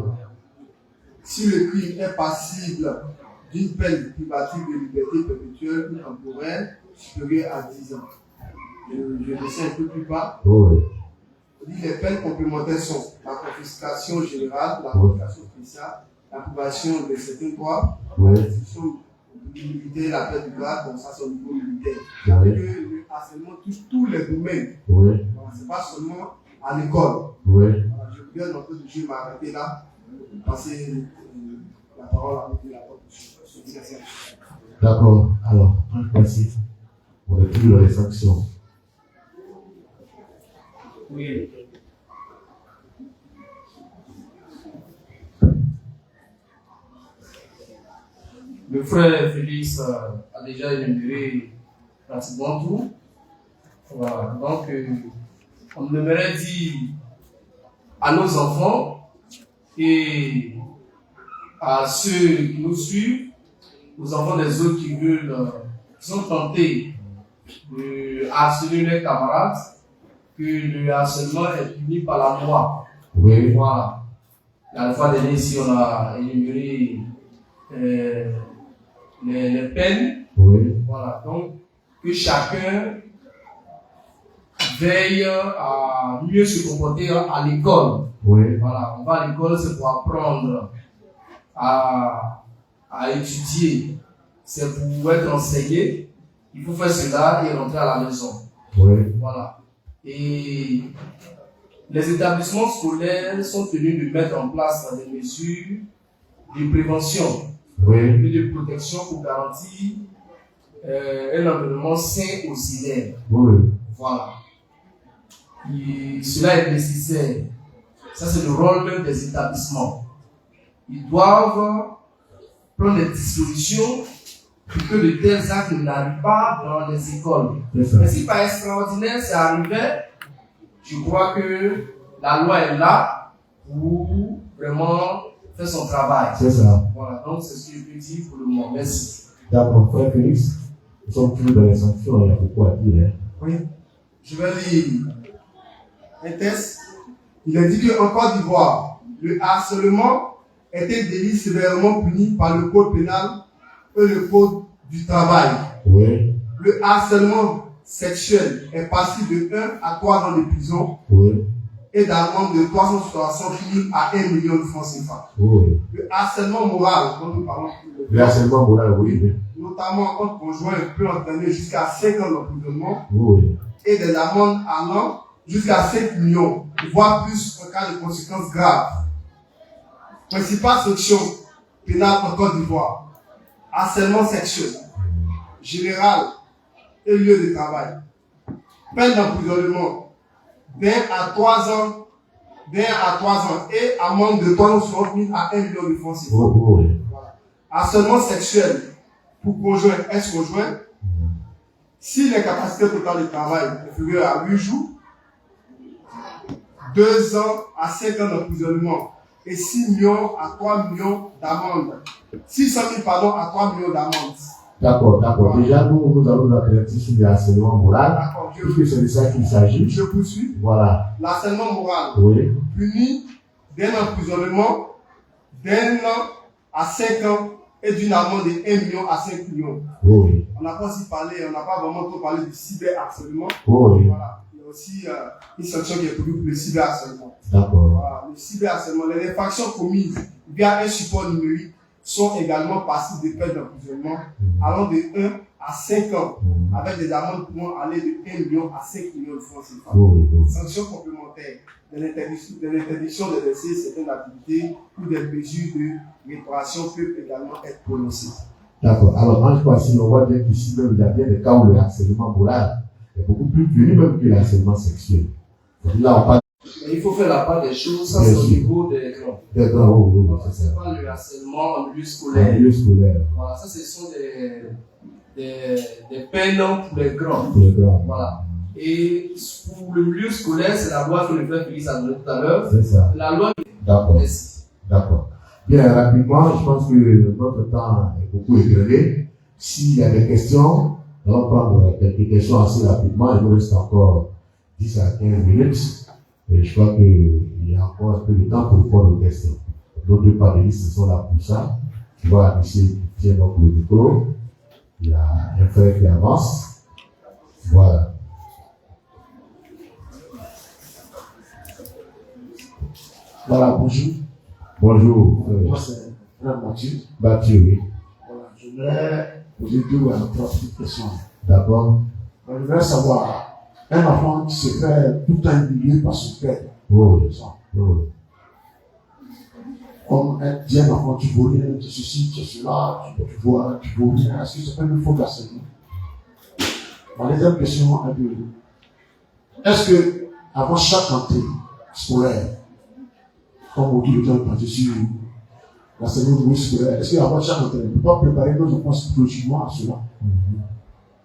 Si le crime est passible d'une peine privative de liberté perpétuelle ou temporaire supérieure à 10 ans. Je descends un peu plus bas. Oui. Les peines complémentaires sont la confiscation générale, la confiscation spéciale, l'approbation de certains droits, la restriction de l'immunité, la perte du grade, donc ça c'est au niveau militaire. Le harcèlement touche tous les domaines. Voilà, ce n'est pas seulement à l'école. Voilà, je voudrais dans le jeu m'arrêter là, passer la parole à la porte. D'accord, alors, merci. On a vu les sanctions. Oui. Le frère Félix a déjà énuméré pratiquement tout. Voilà. Donc, on aimerait dire à nos enfants et à ceux qui nous suivent, aux enfants des autres qui veulent, qui sont tentés de harceler leurs camarades, que le harcèlement est puni par la loi. Oui. Voilà. La fois dernière, ici, on a énuméré les peines. Oui. Voilà. Donc, que chacun veille à mieux se comporter à l'école. Oui. Voilà. On va à l'école, c'est pour apprendre à étudier. C'est pour être enseigné. Il faut faire cela et rentrer à la maison. Oui. Voilà. Et les établissements scolaires sont tenus de mettre en place des mesures de prévention et de protection pour garantir un environnement sain aux élèves. Voilà. Et cela est nécessaire. Ça, c'est le rôle des établissements. Ils doivent prendre des dispositions pour que de tels actes n'arrivent pas dans les écoles. Mais si par extraordinaire ça arrivait, je crois que la loi est là pour vraiment faire son travail. C'est ça. Voilà, donc c'est ce que je peux dire pour le moment. Merci. D'accord, frère Félix, nous sommes toujours dans les sanctions, il y a beaucoup à dire. Oui, je vais lire un texte. Il est dit qu'en Côte d'Ivoire, le harcèlement est un délit sévèrement puni par le code pénal et le code du travail. Oui. Le harcèlement sexuel est passible de 1 à 3 ans de prison et d'amende de 360 000 à 1 million de francs CFA. Oui. Le harcèlement moral, dont nous parlons, le harcèlement moral, oui. Notamment entre conjoints, peut entraîner jusqu'à 5 ans d'emprisonnement et des amendes allant jusqu'à 5 millions, voire plus en cas de conséquences graves. Principale sanction pénale en Côte d'Ivoire: harcèlement sexuel, général et lieu de travail. Peine d'emprisonnement d'1 à 3 ans, et amende de 360 000 à 1 million de francs CFA. Voilà. Harcèlement sexuel pour conjoint, ex-conjoint, si l'incapacité totale de travail est inférieure à 8 jours, 2 ans à 5 ans d'emprisonnement et 6 millions à 3 millions d'amende. 600 000 pardon à 3 millions d'amende. D'accord. Voilà. Déjà, nous allons nous avertir sur le harcèlement moral. D'accord. Puisque c'est de ça qu'il s'agit. Je poursuis. Voilà. L'harcèlement moral. Oui. Puni d'un emprisonnement d'1 an à 5 ans et d'une amende de 1 million à 5 millions. Oui. On n'a pas vraiment trop parlé du cyberharcèlement. Oui. Voilà. Il y a aussi une sanction qui est prévue pour le cyberharcèlement. D'accord. Voilà. Le cyberharcèlement, les infractions commises via un support numérique sont également passibles de peine d'emprisonnement allant de 1 à 5 ans, avec des amendes pouvant aller de 1 million à 5 millions de francs CFA. Sanctions complémentaires de l'interdiction d'exercer certaines activités ou des mesures de réparation peuvent également être prononcées. D'accord. Alors, en quoi si on voit bien qu'ici même il y a bien des cas où le harcèlement moral est beaucoup plus puni même que le harcèlement sexuel. Donc là, on parle. Mais il faut faire la part des choses, ça c'est au niveau des grands. Des grands, oui, C'est pas le harcèlement en milieu scolaire. En milieu scolaire. Voilà, ça ce sont des peines pour les grands. Pour les grands. Voilà. Et pour le milieu scolaire, c'est la loi que le frère Félix a donnée tout à l'heure. C'est ça. La loi. D'accord. D'accord. Bien, rapidement, je pense que notre temps est beaucoup éclairé. S'il y a des questions, on va prendre quelques questions assez rapidement. Il nous reste encore 10 à 15 minutes. Et je crois qu'il y a encore un peu de temps pour répondre aux questions. Nos deux panélistes sont là pour ça. Tu vois, ici, qui tient donc le micro. Il y a un frère qui avance. Voilà. Voilà, bonjour. Bonjour. Moi, c'est Frère Mathieu. Mathieu, oui. Voilà, je voudrais poser 2 ou 3 petites questions. D'accord. Je voudrais savoir, un enfant qui se fait tout le temps humilier par son père. Oui. Comme un enfant, tu vaux rien, tu ceci, tu cela, tu vois, tu vaux rien. Est-ce que c'est pas une faute d'enseignement? La deuxième question est de, est-ce que, avant chaque entrée scolaire, comme on dit le temps parti sur l'enseignement du niveau scolaire, est-ce qu'avant chaque entrée, on ne peut pas préparer nos enfants psychologiquement à cela?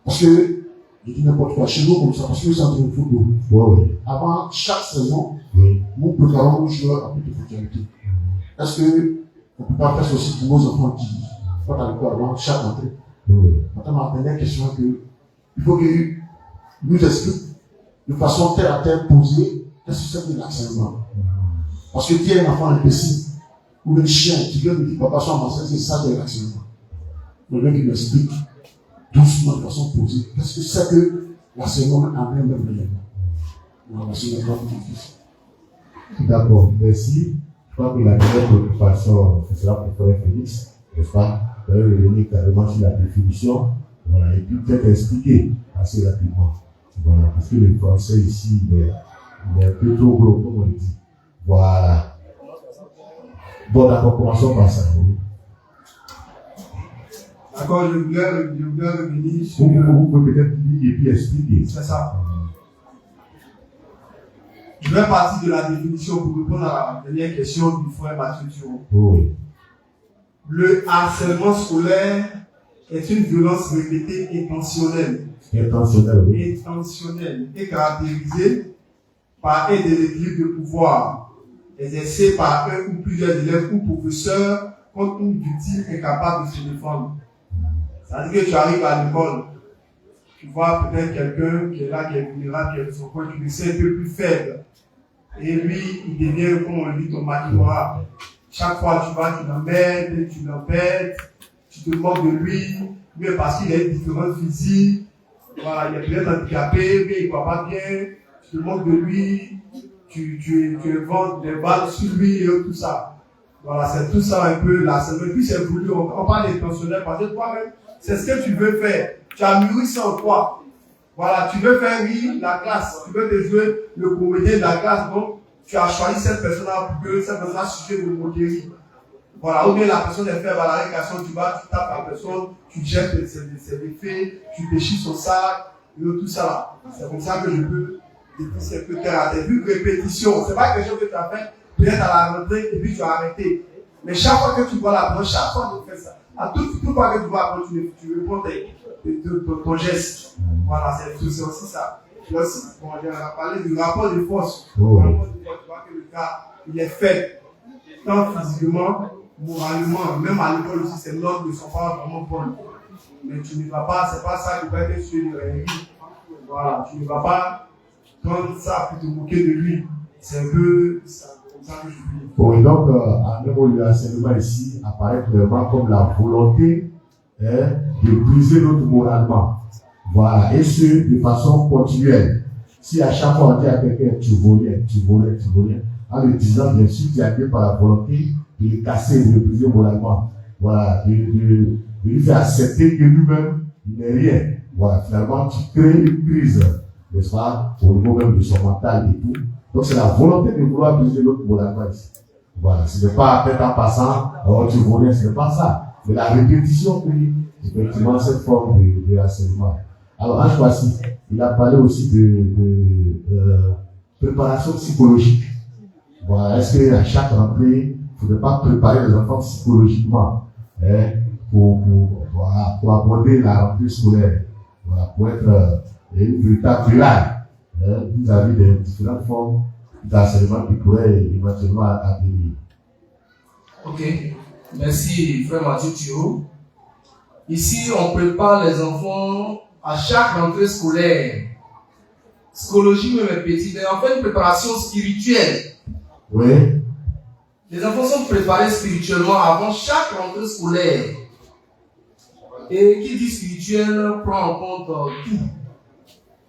Parce que, je dis n'importe quoi, chez nous, comme ça, parce que c'est un train de football. Oui. Avant chaque saison, Oui. nous préparons nos joueurs à plus de fraternité. Est-ce qu'on ne peut pas faire ça aussi pour nos enfants qui vont à l'école avant chaque entrée? Oui. Maintenant, ma dernière question est que il faut qu'ils nous expliquent de façon terre à terre posée qu'est-ce que c'est que l'enseignement. Parce que tu es un enfant imbécile ou un chien qui vient me dire papa, soit en c'est ça de l'enseignement. Je veux qu'il m'explique doucement de façon posée qu'est-ce que c'est que l'enseignement en même réellement. Merci d'accord. D'accord, merci. Je crois que la dernière préoccupation, ce sera pour Frère Félix, n'est-ce pas? Vous allez revenir carrément sur la définition, voilà, et puis peut-être expliquer assez rapidement. Voilà, parce que le français ici, il est un peu trop gros, comme on le dit. Voilà. Bon, d'accord, commençons par ça. Oui. D'accord, je voulais revenir sur. Vous pouvez peut-être dire et puis expliquer. C'est ça. Je vais partir de la définition pour répondre à la dernière question du frère Mathieu Thuron. Oui. Le harcèlement scolaire est une violence répétée intentionnelle. Intentionnelle, oui. Intentionnelle et caractérisée par un déséquilibre de pouvoir exercé par un ou plusieurs élèves ou professeurs contre une victime incapable de se défendre. C'est-à-dire que tu arrives à l'école, tu vois peut-être quelqu'un qui est là, qui est vulnérable, qui est de son coin, tu le sais un peu plus faible. Et lui, il devient, comme on le dit, ton maquinois. Chaque fois tu vas, tu l'embêtes, tu te moques de lui, mais parce qu'il a une différence physique, voilà, il est peut-être handicapé, mais il ne va pas bien, tu te moques de lui, tu inventes des balles sur lui et tout ça. Voilà, c'est tout ça un peu là. Et puis c'est voulu, on parle intentionnel parce que toi-même, c'est ce que tu veux faire. Tu as mûri ça en toi. Voilà, tu veux faire rire la classe, tu veux te jouer le comédien de la classe, donc tu as choisi cette personne-là pour que cette personne-là sujet de moquerie. Voilà, ou bien la personne est faible à la récréation, tu vas, tu tapes la personne, tu jettes ses effets, tu déchires son sac, et tout ça là. C'est comme ça que je peux dépisser un peu terre à terre. Vu répétition, c'est pas quelque chose que tu as fait, peut-être à la rentrée, et puis tu as arrêté. Mais chaque fois que tu vois l'apprendre, chaque fois que tu fais ça, à toute fois que tu vois apprendre, tu réponds ton geste. Voilà, c'est aussi ça. On a parlé du rapport de force. Le rapport de force, tu vois que le gars, il est faible. Tant physiquement, moralement, même à l'école aussi, ses notes ne sont pas vraiment bonnes. Mais tu ne vas pas, c'est pas ça qui va être sur le voilà, tu ne vas pas prendre ça pour te moquer de lui. C'est un peu comme ça que je dis. Bon, et donc, en un mot, le harcèlement ici apparaît clairement comme la volonté de briser l'autre moralement. Voilà, et ce, de façon continuelle. Si à chaque fois on dit à quelqu'un, tu volais, en le disant, bien sûr, tu es accueilli par la volonté de le casser, de le briser moralement. Voilà, de lui faire accepter que lui-même, il n'est rien. Voilà, finalement, tu crées une crise, n'est-ce pas, au niveau même de son mental et tout. Donc, c'est la volonté de vouloir briser l'autre moralement ici. Voilà, ce n'est pas peut-être en passant, oh, tu volais, ce n'est pas ça. Mais la répétition, oui, effectivement, cette forme de harcèlement. Alors, en choisi, il a parlé aussi de préparation psychologique. Voilà, est-ce qu'à chaque rentrée, il ne faudrait pas préparer les enfants psychologiquement pour aborder la rentrée scolaire, voilà, pour être une véritable muraille vis-à-vis des différentes formes d'harcèlement qui pourraient éventuellement arriver. Ok, merci frère Mathieu Thio. Ici, on prépare les enfants à chaque rentrée scolaire. Psychologie même est petite, mais on fait une préparation spirituelle. Oui. Les enfants sont préparés spirituellement avant chaque rentrée scolaire. Et qui dit spirituel prend en compte tout.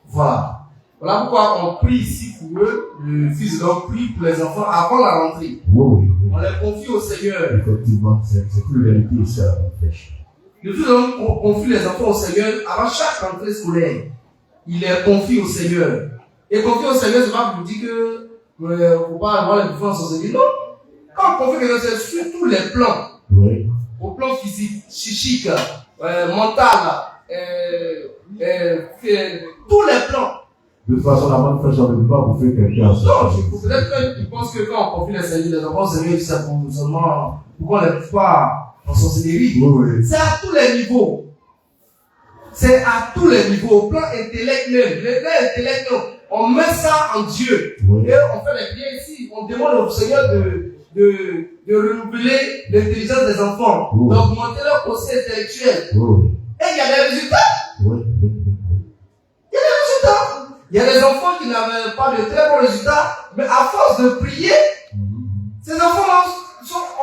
Voilà. Voilà pourquoi on prie ici pour eux. Le fils de l'homme prie pour les enfants avant la rentrée. Oui, oui. On les confie au Seigneur. Effectivement, c'est plus vérité ici à la pêche. Le fils de l'homme confie les enfants au Seigneur avant chaque rentrée scolaire. Il les confie au Seigneur. Et confier au Seigneur, c'est pas pour dire que faut pas avoir les enfants au Seigneur. Non. Quand on confie quelqu'un, c'est sur tous les plans. Oui. Au plan physique, psychique, mental, tous les plans. De toute façon, la bonne fraîche, on ne peut pas vous faire quelqu'un. Non, peut-être qu'ils pensent que quand on confie les Seigneur, les enfants au Seigneur, c'est pour seulement, pourquoi on ne les pousse pas en sorcellerie. Oui, oui. C'est à tous les niveaux. C'est à tous les niveaux. Au plan intellect même. Le plan intellect, on met ça en Dieu. Oui. Et on fait les biens ici. On demande au Seigneur de renouveler l'intelligence des enfants, Oui. d'augmenter leur procès intellectuel. Oui. Et il y a des résultats. Oui. Il y a des résultats. Il y a des enfants qui n'avaient pas de très bons résultats, mais à force de prier, ces enfants-là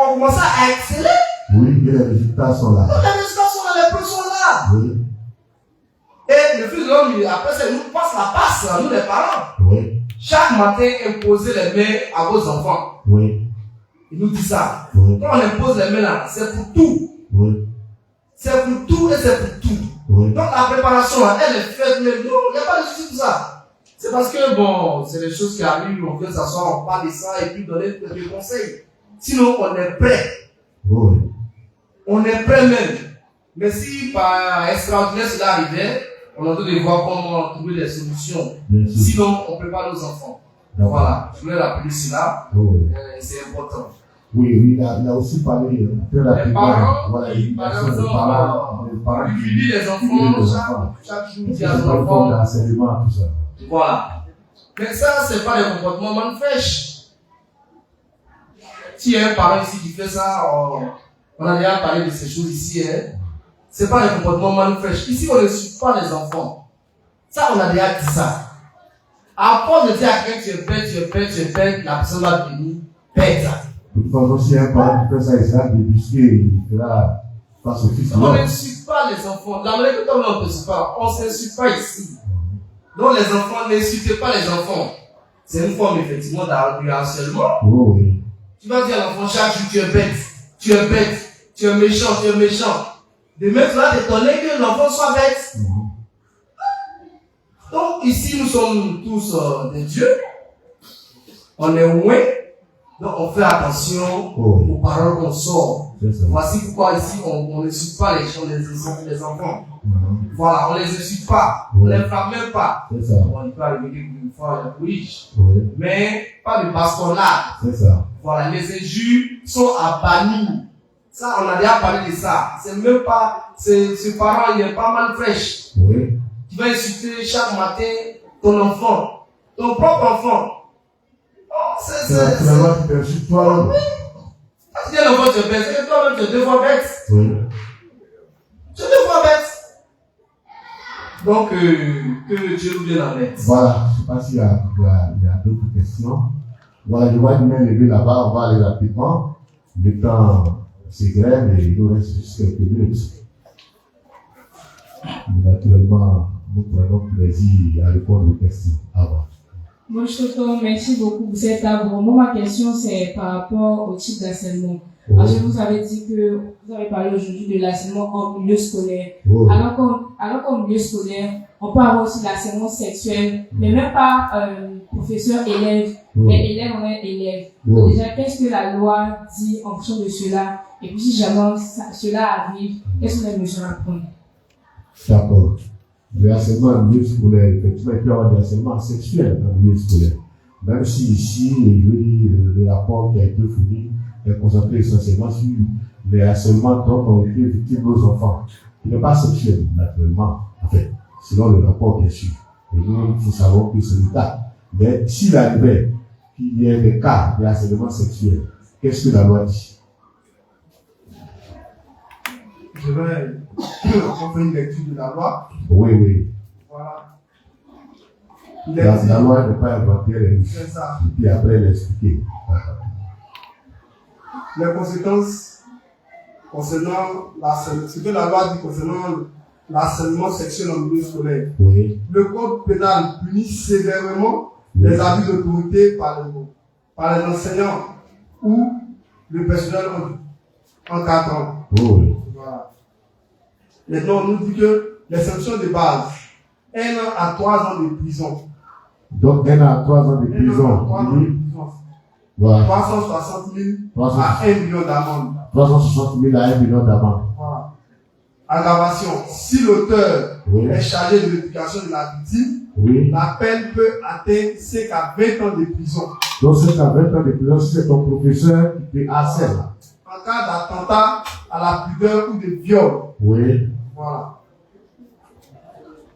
ont commencé à exceller. Oui, et les résultats sont là. Donc les résultats sont là, les preuves sont là. Oui. Et le fils de l'homme, après ça, il nous passe la passe, nous les parents. Oui. Chaque matin, imposez les mains à vos enfants. Oui. Il nous dit ça. Oui. Quand on impose les mains là, c'est pour tout. Oui. C'est pour tout et c'est pour tout. Oui. Donc la préparation, là, elle est faite même. Non, il n'y a pas de souci pour ça. C'est parce que, bon, c'est des choses qui arrivent, on vient s'asseoir, on parle de ça et puis donner des conseils. Sinon, on est prêt. Oui. On est prêt même. Mais si par extraordinaire cela arrivait, on a de voir comment trouver des solutions. Bien sûr. Sinon, on prépare nos enfants. D'accord. Voilà, je voulais rappeler cela. Oui. C'est important. Oui, oui, il a aussi parlé très rapidement. parents, Voilà, oui, par l'éducation des exemple, parents On qui unit les enfants, les enfants. chaque jour, C'est dit à pas nos une forme enfants. d'enseignement, tout ça. Voilà. Mais ça, c'est pas le comportement manifeste. S'il y a un parent ici qui fait ça, on a déjà parlé de ces choses ici, hein. C'est pas le comportement manifeste. Ici, on ne suit pas les enfants. Ça, on a déjà dit ça. À force de dire à quelqu'un tu es bête, la personne va venir bête. De toute façon, si un parent qui fait ça, il sera débusqué, il fera face au fils de On l'homme. n'insulte pas les enfants. La manière que on ne s'insulte pas, on ne s'insulte pas ici. Donc les enfants, n'insultez pas les enfants. C'est une forme effectivement de harcèlement. Oui, oui. Tu vas dire à l'enfant chaque jour, tu es bête, tu es bête, tu es méchant, tu es méchant. De même, tu vas t'étonner que l'enfant soit bête. Donc ici, nous sommes tous des dieux. On est loin. Donc on fait attention aux paroles qu'on sort. Voici pourquoi ici, on n'insulte pas les gens, les enfants. Voilà, on ne les insulte pas. On ne les flamme même pas. C'est ça. On peut arriver quelques fois à la police. Oui. Mais pas de bastonnade. C'est ça. Voilà, les injures sont à bannir. Ça, on a déjà parlé de ça. C'est même pas, ce parent, il est pas mal fraîche. Oui. Tu vas insulter chaque matin ton enfant, ton propre enfant. Oh, c'est. Finalement, tu t'insultes toi-même. Tu dis à l'enfant, tu es bête, c'est que toi-même, tu es deux fois bête. Oui. Tu es deux fois bête. Donc, que Dieu nous donne la bête. Voilà, je ne sais pas s'il y a d'autres questions. Voilà, je vois une main levée là-bas, on va aller rapidement. Le temps s'égrène et il nous reste juste quelques minutes. Naturellement, nous prenons plaisir à répondre aux questions avant. Bonjour, merci beaucoup pour cette table. Moi, ma question, c'est par rapport au type d'harcèlement. Parce que vous avez dit que vous avez parlé aujourd'hui de l'harcèlement en milieu scolaire. Alors qu'en milieu scolaire, on peut avoir aussi l'harcèlement sexuel, mais même pas professeur-élève, mais élève en élève. Donc déjà, qu'est-ce que la loi dit en fonction de cela? Et puis si jamais cela arrive, quelles sont les mesures à prendre? D'accord. Le harcèlement en milieu scolaire, effectivement, il peut y avoir du harcèlement sexuel en milieu scolaire. Même si ici, je veux dire, le rapport qui a été fourni est concentré essentiellement sur les harcèlements dont ont été victimes nos enfants. Il n'est pas sexuel, naturellement, en fait, selon le rapport, bien sûr. Et nous, nous savons que c'est le cas. Mais s'il arrivait qu'il y ait des cas de harcèlement sexuel, qu'est-ce que la loi dit? Je vais faire une lecture de la loi. Oui, oui. Voilà. La loi n'est pas inventée, elle est C'est ça. et puis après, elle est expliquée. Les conséquences concernant ce que la loi dit concernant l'harcèlement sexuel en milieu scolaire. Oui. Le code pénal punit sévèrement les abus d'autorité par les enseignants ou le personnel encadrant. Oui. Voilà. Maintenant, on nous dit que les sanctions de base, 1 an à 3 ans de prison. Donc, 1 an à 3 ans de 1 an à prison. 3 ans de prison. Voilà. 360 000 à 1 million d'amende. 360 000 à 1 million d'amende. Voilà. Aggravation. Si l'auteur Oui. est chargé de l'éducation de la victime, Oui. la peine peut atteindre 5 à 20 ans de prison. Donc, c'est à 20 ans de prison si c'est ton professeur qui te harcèle. En cas d'attentat à la pudeur ou de viol. Oui. Voilà.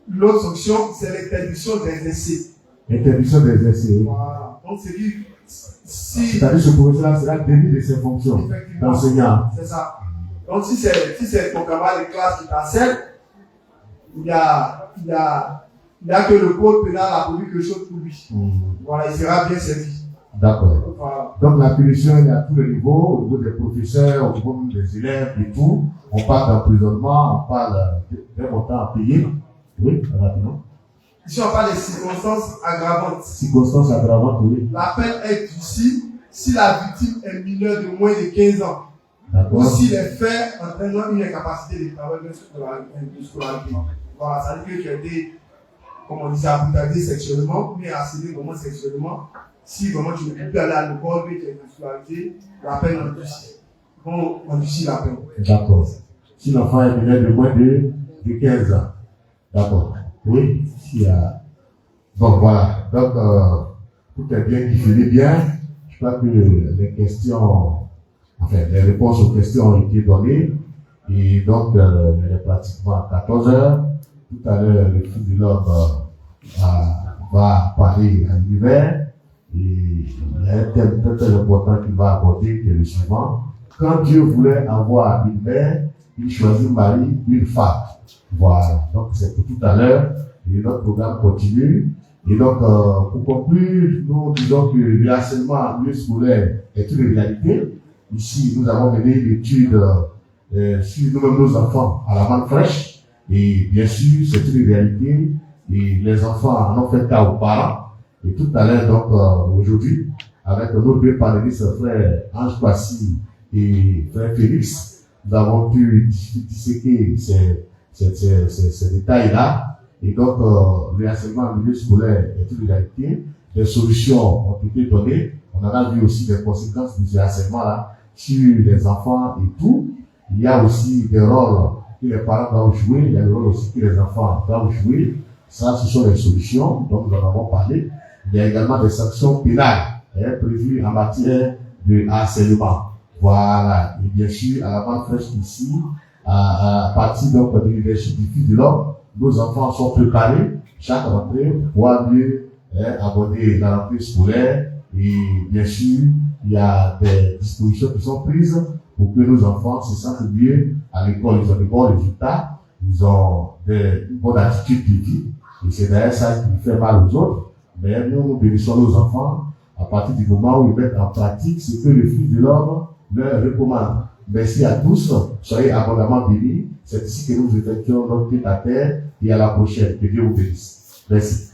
L'autre sanction, c'est l'interdiction d'exercer. Interdiction d'exercer. Voilà. Donc, c'est dit, si. C'est-à-dire ce professeur-là sera démis de ses fonctions Effectivement. d'enseignant. C'est ça. Donc, si c'est ton camarade de classe qui t'harcèle, il y a que le code pénal a produit quelque chose pour lui. Voilà, il sera bien servi. D'accord. Voilà. Donc la punition, il y a tous les niveaux, au niveau des professeurs, au niveau des élèves et tout. On parle d'emprisonnement, on parle d'un montant à payer. Oui, rapidement. Ici, on parle des circonstances aggravantes. Circonstances aggravantes, oui. La peine est durcie si la victime est mineure de moins de 15 ans. Ou D'accord. si les faits entraînant une incapacité de travail de scolarité. Voilà, ça veut dire que tu as été, comme on disait, brutalisé sexuellement, mais harcelé vraiment sexuellement. Si vraiment tu ne peux plus aller à l'école, mais tu as une scolarité, la peine endurcie. Bon, on endurcit la peine. D'accord. Si l'enfant est mineur de moins de 15 ans. D'accord. Oui. S'il y a... Bon, voilà. Donc, tout est bien défini bien. Je crois que les questions, enfin, les réponses aux questions ont été données. Et donc, il est pratiquement 14 heures. Tout à l'heure, le fils de l'homme va parler à l'univers. Et il y a un thème très très important qu'il va aborder, qui est le suivant. Quand Dieu voulait avoir une mère, il choisit Marie, une femme. Voilà. Donc, c'est pour tout à l'heure. Et notre programme continue. Et donc, pour conclure, nous disons que le harcèlement en milieu scolaire est une réalité. Ici, nous avons mené une étude sur nous-mêmes, nos enfants, à la manne fraîche. Et bien sûr, c'est une réalité. Et les enfants en ont fait cas aux parents. Et tout à l'heure, donc, aujourd'hui, avec nos deux panélistes, frère Ange Kwasi et frère Félix, nous avons pu disséquer ces détails-là. Et donc, le harcèlement en milieu scolaire est une réalité. Des solutions ont été données. On en a vu aussi des conséquences de ce harcèlement-là sur les enfants et tout. Il y a aussi des rôles que les parents doivent jouer. Il y a des rôles aussi que les enfants doivent jouer. Ça, ce sont les solutions dont nous en avons parlé. Il y a également des sanctions pénales prévues en matière de harcèlement. Voilà. Et bien sûr, à la manne fraîche ici, à partir donc de l'université du Fils de l'Homme, nos enfants sont préparés chaque rentrée pour pouvoir mieux aborder la rentrée scolaire. Et bien sûr, il y a des dispositions qui sont prises pour que nos enfants se sentent mieux à l'école. Ils ont de bons résultats, ils ont une bonne attitude de vie. Et c'est d'ailleurs ça qui fait mal aux autres. Mais nous bénissons nos enfants à partir du moment où ils mettent en pratique ce que le Fils de l'Homme leur recommande. Merci à tous, soyez abondamment bénis. C'est ici que nous effectuons notre tête à terre et à la prochaine. Que Dieu vous bénisse. Merci.